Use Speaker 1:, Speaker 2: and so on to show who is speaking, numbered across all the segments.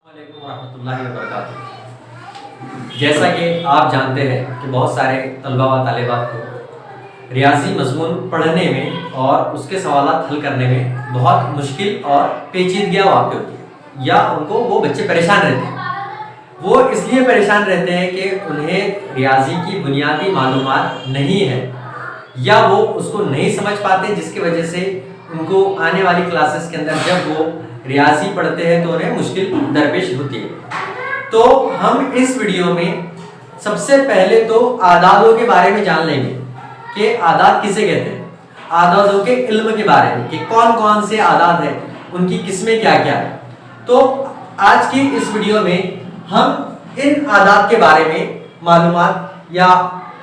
Speaker 1: السلام علیکم ورحمۃ اللہ وبرکاتہ۔ جیسا کہ آپ جانتے ہیں کہ بہت سارے طلبہ و طالبات کو ریاضی مضمون پڑھنے میں اور اس کے سوالات حل کرنے میں بہت مشکل اور پیچیدگیاں واقع ہوتی ہیں، یا ان کو وہ بچے پریشان رہتے ہیں۔ وہ اس لیے پریشان رہتے ہیں کہ انہیں ریاضی کی بنیادی معلومات نہیں ہے، یا وہ اس کو نہیں سمجھ پاتے، جس کی وجہ سے ان کو آنے والی کلاسز کے اندر جب وہ ریاضی پڑھتے ہیں تو انہیں مشکل درپیش ہوتی ہے۔ تو ہم اس ویڈیو میں سب سے پہلے تو اعدادوں کے بارے میں جان لیں گے کہ اعداد کسے کہتے ہیں، اعدادوں کے علم کے بارے میں کہ کون کون سے اعداد ہیں، ان کی قسمیں کیا کیا ہیں۔ تو آج کی اس ویڈیو میں ہم ان اعداد کے بارے میں معلومات یا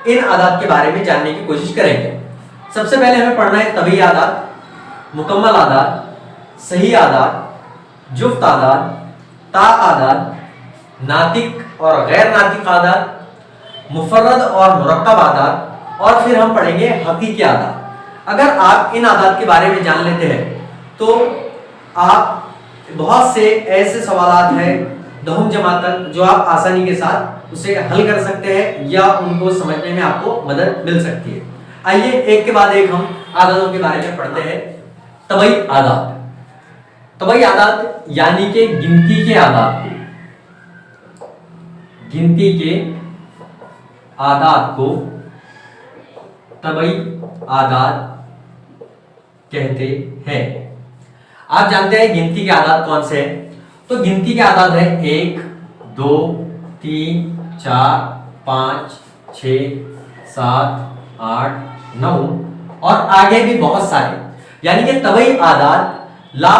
Speaker 1: ان اعداد کے بارے میں جاننے کی کوشش کریں گے۔ سب سے پہلے ہمیں پڑھنا ہے طبیعی اعداد، مکمل اعداد، صحیح اعداد، جفت اعداد، تا اعداد، ناطق اور غیر ناطق اعداد، مفرد اور مرکب اعداد، اور پھر ہم پڑھیں گے حقیقی اعداد۔ اگر آپ ان اعداد کے بارے میں جان لیتے ہیں تو آپ بہت سے ایسے سوالات ہیں دہم جماعت تک جو آپ آسانی کے ساتھ اسے حل کر سکتے ہیں یا ان کو سمجھنے میں آپ کو مدد مل سکتی ہے۔ آئیے ایک کے بعد ایک ہم اعدادوں کے بارے میں پڑھتے ہیں۔ طبعی اعداد، طبعی اعداد یعنی کہ گنتی کے اعداد، گنتی کے اعداد کو طبعی اعداد کہتے ہیں۔ آپ جانتے ہیں گنتی کے اعداد کون سے ہیں؟ تو گنتی کے اعداد ہیں 1 2 3 4 5 6 7 8 9 اور آگے بھی بہت سارے، یعنی کہ طبعی اعداد لا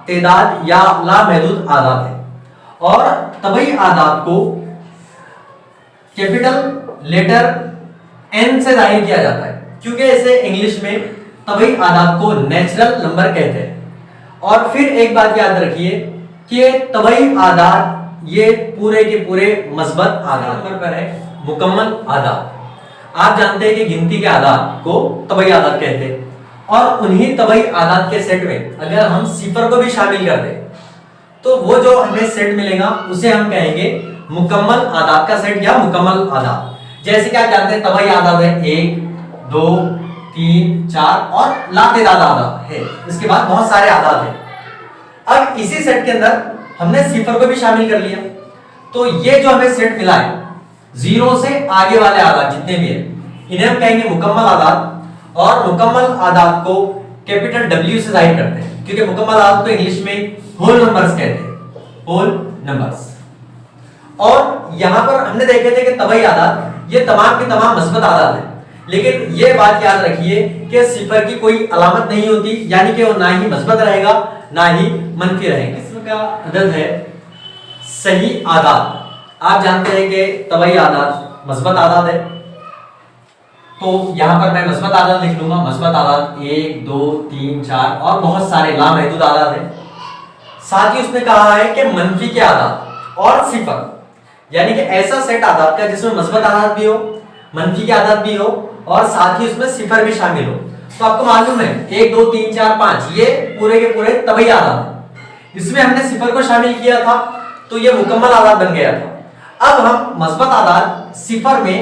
Speaker 1: تعداد یا لامحدود اعداد ہیں، اور طبعی اعداد کو کیپٹل لیٹر n سے ظاہر کیا جاتا ہے، کیونکہ اسے انگلش میں طبعی اعداد کو نیچرل نمبر کہتے ہیں۔ اور پھر ایک بات یاد رکھیے کہ طبعی اعداد یہ پورے کے پورے مثبت اعداد نمبر پر ہے۔ مکمل اعداد، آپ جانتے ہیں کہ گنتی کے اعداد کو طبعی اعداد کہتے ہیں، اور انہی طبعی اعداد کے سیٹ میں اگر ہم صفر کو بھی شامل کر دیں تو وہ جو ہمیں سیٹ ملے گا اسے ہم کہیں گے مکمل اعداد کا سیٹ یا مکمل اعداد۔ جیسے کہ آپ جانتے ہیں طبعی اعداد ہے 1 2 3 4 اور لا تعداد اعداد ہے، اس کے بعد بہت سارے اعداد ہیں۔ اب اسی سیٹ کے اندر ہم نے صفر کو بھی شامل کر لیا، تو یہ جو ہمیں سیٹ ملا ہے 0 سے آگے والے اعداد جتنے بھی ہیں انہیں ہم کہیں گے مکمل اعداد، اور مکمل اعداد کو کیپٹل W سے ظاہر کرتے ہیں، کیونکہ مکمل اعداد کو انگلش میں ہول نمبرز کہتے ہیں، ہول نمبرز۔ اور یہاں پر ہم نے دیکھے تھے کہ طبعی اعداد یہ تمام کے تمام مثبت اعداد ہیں، لیکن یہ بات یاد رکھیے کہ صفر کی کوئی علامت نہیں ہوتی، یعنی کہ وہ نہ ہی مثبت رہے گا نہ ہی منفی رہے گا۔ قسم کا عدد ہے صحیح اعداد۔ آپ جانتے ہیں کہ طبعی اعداد مثبت اعداد ہے، تو یہاں پر میں مثبت اعداد لکھ لوں گا، مثبت اعداد 1 2 3 4 اور بہت سارے لامحدود اعداد ہیں۔ ساتھ ہی اس نے کہا ہے کہ منفی کے اعداد اور صفر، یعنی کہ ایسا سیٹ اعداد کا جس میں مثبت اعداد بھی ہو، منفی کے اعداد بھی ہو اور ساتھ ہی اس میں صفر بھی شامل ہو۔ تو آپ کو معلوم ہے 1 2 3 4 5 یہ پورے کے پورے طبعی اعداد ہیں، اس میں ہم نے صفر کو شامل کیا تھا تو یہ مکمل اعداد بن گیا تھا۔ اب ہم مثبت اعداد صفر میں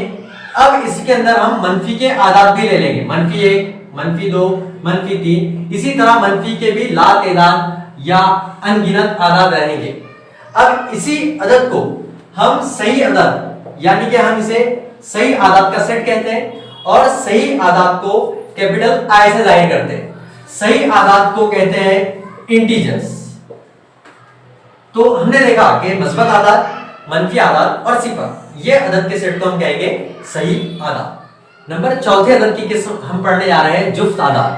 Speaker 1: اب اس کے اندر ہم منفی کے اعداد بھی لے لیں گے، -1 -2 -3، اسی طرح منفی کے بھی لا تعداد یا ان گنت اعداد رہیں گے۔ اب اسی عدد کو ہم صحیح عدد یعنی کہ ہم اسے صحیح اعداد کا سیٹ کہتے ہیں، اور صحیح اعداد کو کیپٹل I سے ظاہر کرتے ہیں۔ صحیح اعداد کو کہتے ہیں انٹیجرز۔ تو ہم نے دیکھا کہ مثبت اعداد، منفی اعداد اور صفر، یہ عدد کے سیٹ کو ہم کہیں گے صحیح اعداد۔ نمبر چوتھے عدد کی قسم ہم پڑھنے جا رہے ہیں جفت اعداد۔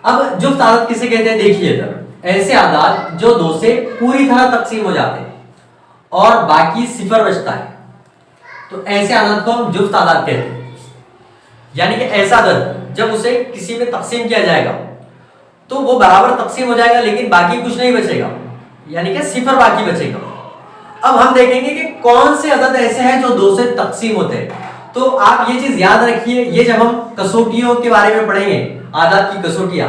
Speaker 1: اب جفت اعداد کسے کہتے ہیں دیکھیے ادھر، ایسے اعداد جو 2 سے پوری طرح تقسیم ہو جاتے ہیں اور باقی صفر بچتا ہے، تو ایسے اعداد کو ہم جفت اعداد کہتے ہیں۔ یعنی کہ ایسا عدد جب اسے کسی میں تقسیم کیا جائے گا تو وہ برابر تقسیم ہو جائے گا لیکن باقی کچھ نہیں بچے گا، یعنی کہ صفر باقی بچے گا۔ اب ہم دیکھیں گے کہ کون سے عدد ایسے ہیں جو 2 سے تقسیم ہوتے ہیں۔ تو آپ یہ چیز یاد رکھیے، یہ جب ہم کسوٹیوں کے بارے میں پڑھیں گے، اعداد کی کسوٹیاں،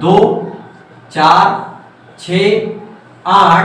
Speaker 1: 2, 4, 6, 8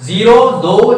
Speaker 1: 0, 2,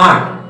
Speaker 1: 8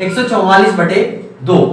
Speaker 1: 144/2,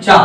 Speaker 1: 4।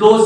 Speaker 1: 2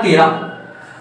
Speaker 1: 13।